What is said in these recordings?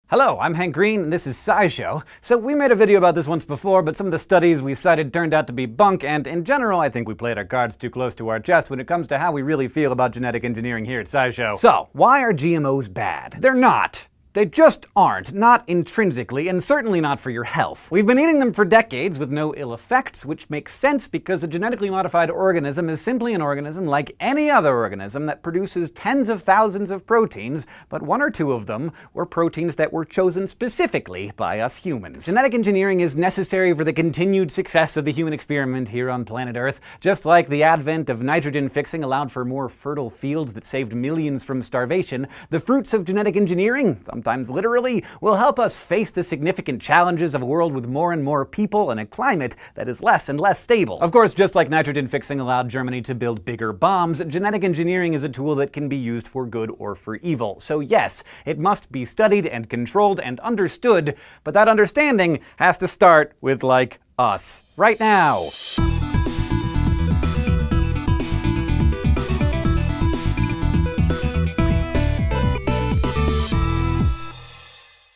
Hello, I'm Hank Green, and this is SciShow. So we made a video about this once before, but some of the studies we cited turned out to be bunk, and in general, I think we played our cards too close to our chest when it comes to how we really feel about genetic engineering here at SciShow. So, why are GMOs bad? They're not. They just aren't. Not intrinsically, and certainly not for your health. We've been eating them for decades with no ill effects, which makes sense because a genetically modified organism is simply an organism like any other organism that produces tens of thousands of proteins, but one or two of them were proteins that were chosen specifically by us humans. Genetic engineering is necessary for the continued success of the human experiment here on planet Earth, just like the advent of nitrogen fixing allowed for more fertile fields that saved millions from starvation. The fruits of genetic engineering, sometimes literally, will help us face the significant challenges of a world with more and more people and a climate that is less and less stable. Of course, just like nitrogen fixing allowed Germany to build bigger bombs, genetic engineering is a tool that can be used for good or for evil. So yes, it must be studied and controlled and understood, but that understanding has to start with, like, us. Right now.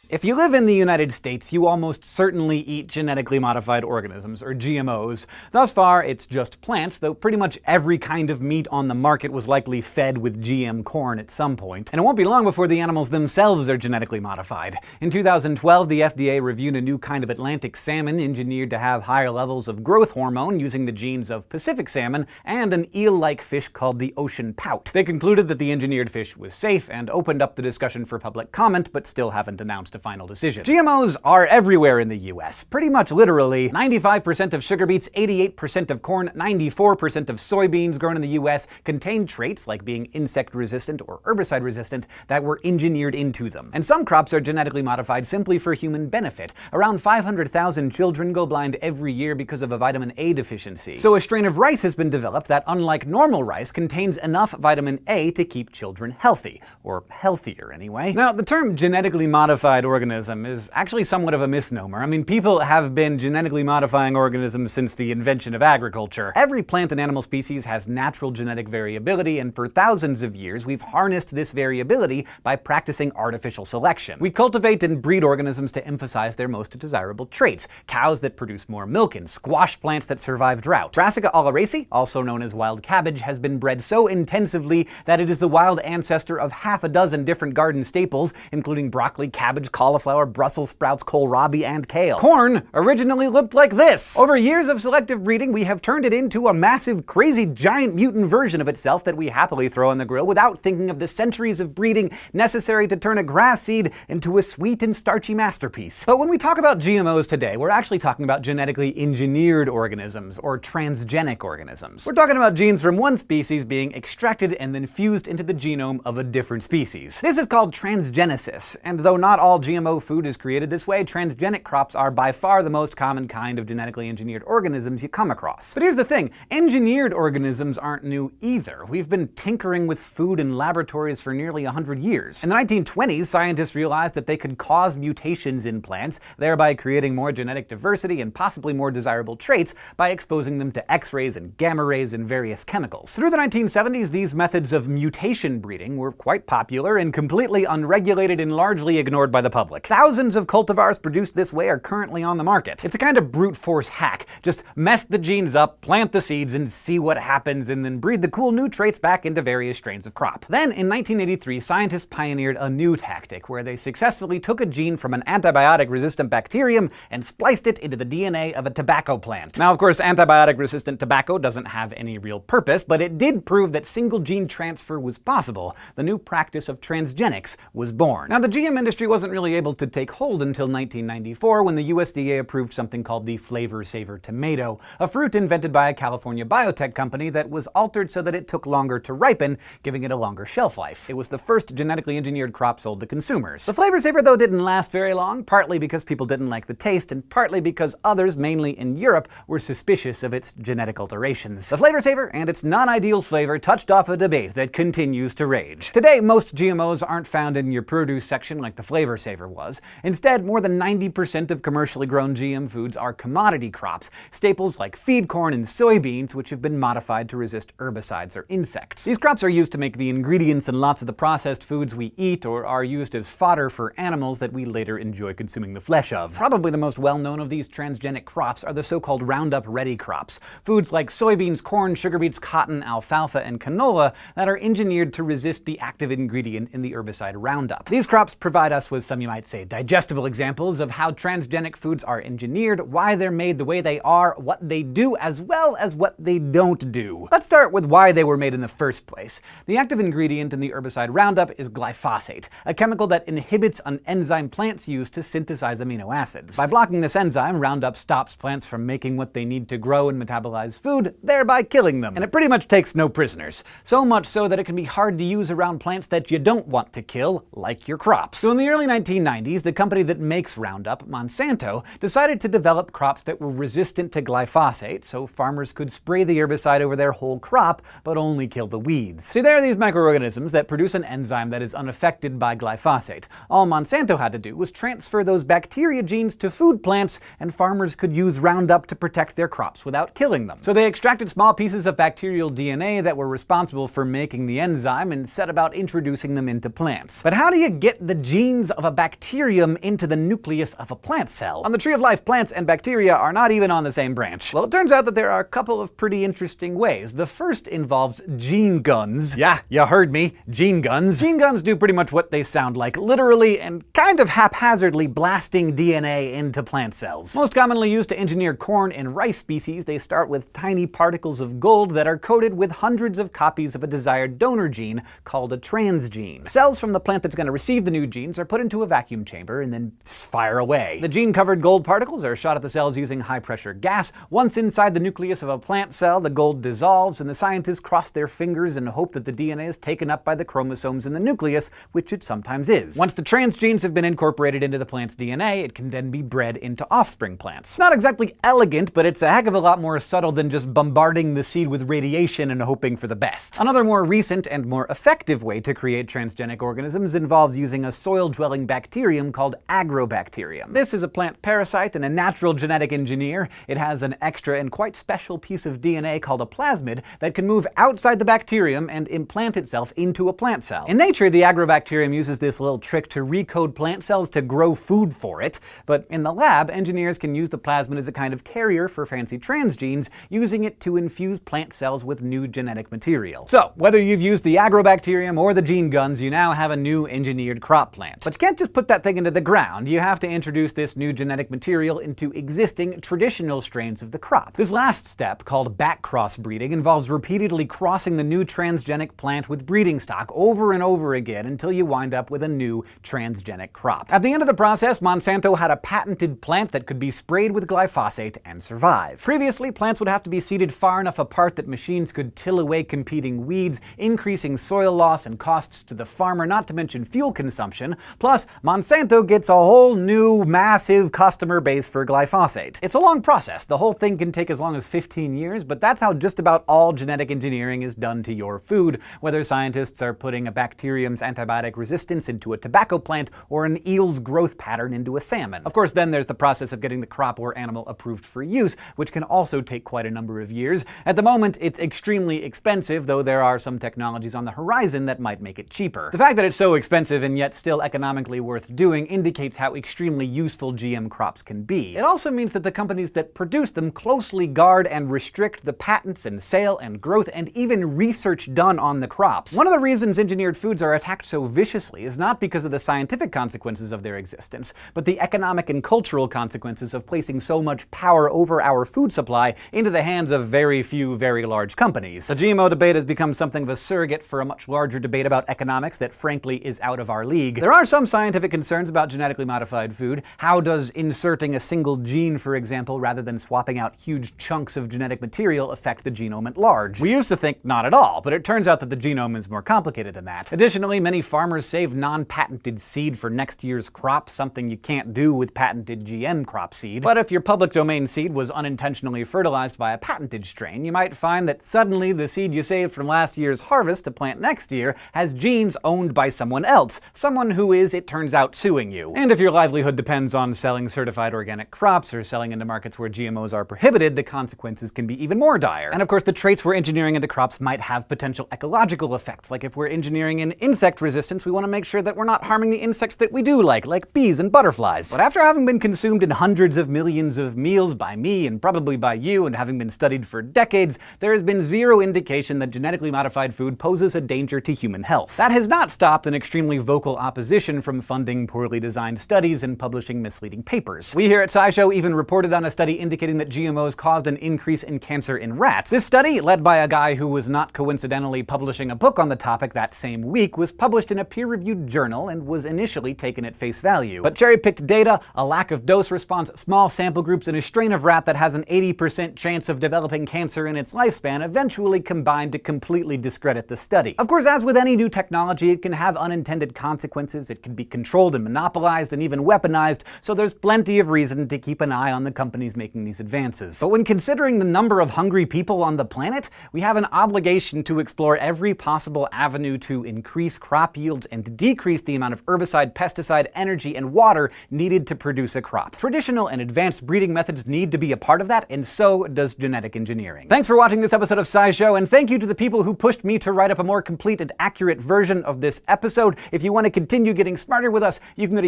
If you live in the United States, you almost certainly eat genetically modified organisms, or GMOs. Thus far, it's just plants, though pretty much every kind of meat on the market was likely fed with GM corn at some point. And it won't be long before the animals themselves are genetically modified. In 2012, the FDA reviewed a new kind of Atlantic salmon engineered to have higher levels of growth hormone using the genes of Pacific salmon and an eel-like fish called the ocean pout. They concluded that the engineered fish was safe and opened up the discussion for public comment, but still haven't announced a final decision. GMOs are everywhere in the US, pretty much literally. 95% of sugar beets, 88% of corn, 94% of soybeans grown in the US contain traits like being insect resistant or herbicide resistant that were engineered into them. And some crops are genetically modified simply for human benefit. Around 500,000 children go blind every year because of a vitamin A deficiency. So a strain of rice has been developed that, unlike normal rice, contains enough vitamin A to keep children healthy. Or healthier, anyway. Now, the term genetically modified organism is actually somewhat of a misnomer. I mean, people have been genetically modifying organisms since the invention of agriculture. Every plant and animal species has natural genetic variability, and for thousands of years we've harnessed this variability by practicing artificial selection. We cultivate and breed organisms to emphasize their most desirable traits. Cows that produce more milk and squash plants that survive drought. Brassica oleracea, also known as wild cabbage, has been bred so intensively that it is the wild ancestor of half a dozen different garden staples, including broccoli, cabbage, cauliflower, Brussels sprouts, kohlrabi, and kale. Corn originally looked like this. Over years of selective breeding, we have turned it into a massive, crazy, giant mutant version of itself that we happily throw on the grill without thinking of the centuries of breeding necessary to turn a grass seed into a sweet and starchy masterpiece. But when we talk about GMOs today, we're actually talking about genetically engineered organisms, or transgenic organisms. We're talking about genes from one species being extracted and then fused into the genome of a different species. This is called transgenesis, and though not all GMO food is created this way, transgenic crops are by far the most common kind of genetically engineered organisms you come across. But here's the thing, engineered organisms aren't new either. We've been tinkering with food in laboratories for nearly 100 years. In the 1920s, scientists realized that they could cause mutations in plants, thereby creating more genetic diversity and possibly more desirable traits by exposing them to X-rays and gamma rays and various chemicals. Through the 1970s, these methods of mutation breeding were quite popular and completely unregulated and largely ignored by the public. Thousands of cultivars produced this way are currently on the market. It's a kind of brute force hack. Just mess the genes up, plant the seeds, and see what happens, and then breed the cool new traits back into various strains of crop. Then, in 1983, scientists pioneered a new tactic where they successfully took a gene from an antibiotic-resistant bacterium and spliced it into the DNA of a tobacco plant. Now, of course, antibiotic-resistant tobacco doesn't have any real purpose, but it did prove that single gene transfer was possible. The new practice of transgenics was born. Now, the GM industry wasn't really able to take hold until 1994, when the USDA approved something called the Flavor Saver tomato, a fruit invented by a California biotech company that was altered so that it took longer to ripen, giving it a longer shelf life. It was the first genetically engineered crop sold to consumers. The Flavor Saver, though, didn't last very long, partly because people didn't like the taste, and partly because others, mainly in Europe, were suspicious of its genetic alterations. The Flavor Saver and its non-ideal flavor touched off a debate that continues to rage. Today, most GMOs aren't found in your produce section like the Flavor Saver. lifesaver was. Instead, more than 90% of commercially grown GM foods are commodity crops, staples like feed corn and soybeans, which have been modified to resist herbicides or insects. These crops are used to make the ingredients in lots of the processed foods we eat, or are used as fodder for animals that we later enjoy consuming the flesh of. Probably the most well-known of these transgenic crops are the so-called Roundup-ready crops, foods like soybeans, corn, sugar beets, cotton, alfalfa, and canola that are engineered to resist the active ingredient in the herbicide Roundup. These crops provide us with some, you might say, digestible examples of how transgenic foods are engineered, why they're made the way they are, what they do, as well as what they don't do. Let's start with why they were made in the first place. The active ingredient in the herbicide Roundup is glyphosate, a chemical that inhibits an enzyme plants use to synthesize amino acids. By blocking this enzyme, Roundup stops plants from making what they need to grow and metabolize food, thereby killing them. And it pretty much takes no prisoners. So much so that it can be hard to use around plants that you don't want to kill, like your crops. So in the early 1990s, the company that makes Roundup, Monsanto, decided to develop crops that were resistant to glyphosate, so farmers could spray the herbicide over their whole crop, but only kill the weeds. See, there are these microorganisms that produce an enzyme that is unaffected by glyphosate. All Monsanto had to do was transfer those bacteria genes to food plants, and farmers could use Roundup to protect their crops without killing them. So they extracted small pieces of bacterial DNA that were responsible for making the enzyme and set about introducing them into plants. But how do you get the genes of a bacterium into the nucleus of a plant cell? On the Tree of Life, plants and bacteria are not even on the same branch. Well, it turns out that there are a couple of pretty interesting ways. The first involves gene guns. Yeah, you heard me, gene guns. Gene guns do pretty much what they sound like, literally and kind of haphazardly blasting DNA into plant cells. Most commonly used to engineer corn and rice species, they start with tiny particles of gold that are coated with hundreds of copies of a desired donor gene called a transgene. Cells from the plant that's going to receive the new genes are put into a vacuum chamber and then fire away. The gene-covered gold particles are shot at the cells using high-pressure gas. Once inside the nucleus of a plant cell, the gold dissolves, and the scientists cross their fingers and hope that the DNA is taken up by the chromosomes in the nucleus, which it sometimes is. Once the transgenes have been incorporated into the plant's DNA, it can then be bred into offspring plants. It's not exactly elegant, but it's a heck of a lot more subtle than just bombarding the seed with radiation and hoping for the best. Another more recent and more effective way to create transgenic organisms involves using a soil-dwelling bacterium called agrobacterium. This is a plant parasite and a natural genetic engineer. It has an extra and quite special piece of DNA called a plasmid that can move outside the bacterium and implant itself into a plant cell. In nature, the agrobacterium uses this little trick to recode plant cells to grow food for it, but in the lab, engineers can use the plasmid as a kind of carrier for fancy transgenes, using it to infuse plant cells with new genetic material. So, whether you've used the agrobacterium or the gene guns, you now have a new engineered crop plant. But you can't just put that thing into the ground. You have to introduce this new genetic material into existing traditional strains of the crop. This last step, called back crossbreeding, involves repeatedly crossing the new transgenic plant with breeding stock over and over again until you wind up with a new transgenic crop. At the end of the process, Monsanto had a patented plant that could be sprayed with glyphosate and survive. Previously, plants would have to be seeded far enough apart that machines could till away competing weeds, increasing soil loss and costs to the farmer, not to mention fuel consumption. Plus, Monsanto gets a whole new, massive customer base for glyphosate. It's a long process. The whole thing can take as long as 15 years, but that's how just about all genetic engineering is done to your food, whether scientists are putting a bacterium's antibiotic resistance into a tobacco plant or an eel's growth pattern into a salmon. Of course, then there's the process of getting the crop or animal approved for use, which can also take quite a number of years. At the moment, it's extremely expensive, though there are some technologies on the horizon that might make it cheaper. The fact that it's so expensive and yet still economically worth doing indicates how extremely useful GM crops can be. It also means that the companies that produce them closely guard and restrict the patents and sale and growth and even research done on the crops. One of the reasons engineered foods are attacked so viciously is not because of the scientific consequences of their existence, but the economic and cultural consequences of placing so much power over our food supply into the hands of very few, very large companies. The GMO debate has become something of a surrogate for a much larger debate about economics that frankly is out of our league. There are some scientific concerns about genetically modified food. How does inserting a single gene, for example, rather than swapping out huge chunks of genetic material affect the genome at large? We used to think not at all, but it turns out that the genome is more complicated than that. Additionally, many farmers save non-patented seed for next year's crop, something you can't do with patented GM crop seed. But if your public domain seed was unintentionally fertilized by a patented strain, you might find that suddenly the seed you saved from last year's harvest to plant next year has genes owned by someone else. Someone who is, it turns turns out suing you. And if your livelihood depends on selling certified organic crops or selling into markets where GMOs are prohibited, the consequences can be even more dire. And of course, the traits we're engineering into crops might have potential ecological effects. Like if we're engineering in insect resistance, we want to make sure that we're not harming the insects that we do like bees and butterflies. But after having been consumed in hundreds of millions of meals by me and probably by you, and having been studied for decades, there has been zero indication that genetically modified food poses a danger to human health. That has not stopped an extremely vocal opposition from funding poorly designed studies and publishing misleading papers. We here at SciShow even reported on a study indicating that GMOs caused an increase in cancer in rats. This study, led by a guy who was not coincidentally publishing a book on the topic that same week, was published in a peer-reviewed journal and was initially taken at face value. But cherry-picked data, a lack of dose response, small sample groups, and a strain of rat that has an 80% chance of developing cancer in its lifespan eventually combined to completely discredit the study. Of course, as with any new technology, it can have unintended consequences, it can be controlled and monopolized and even weaponized, so there's plenty of reason to keep an eye on the companies making these advances. But when considering the number of hungry people on the planet, we have an obligation to explore every possible avenue to increase crop yields and decrease the amount of herbicide, pesticide, energy, and water needed to produce a crop. Traditional and advanced breeding methods need to be a part of that, and so does genetic engineering. Thanks for watching this episode of SciShow, and thank you to the people who pushed me to write up a more complete and accurate version of this episode. If you want to continue getting smarter with us, you can go to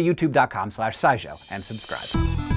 youtube.com/scishow and subscribe.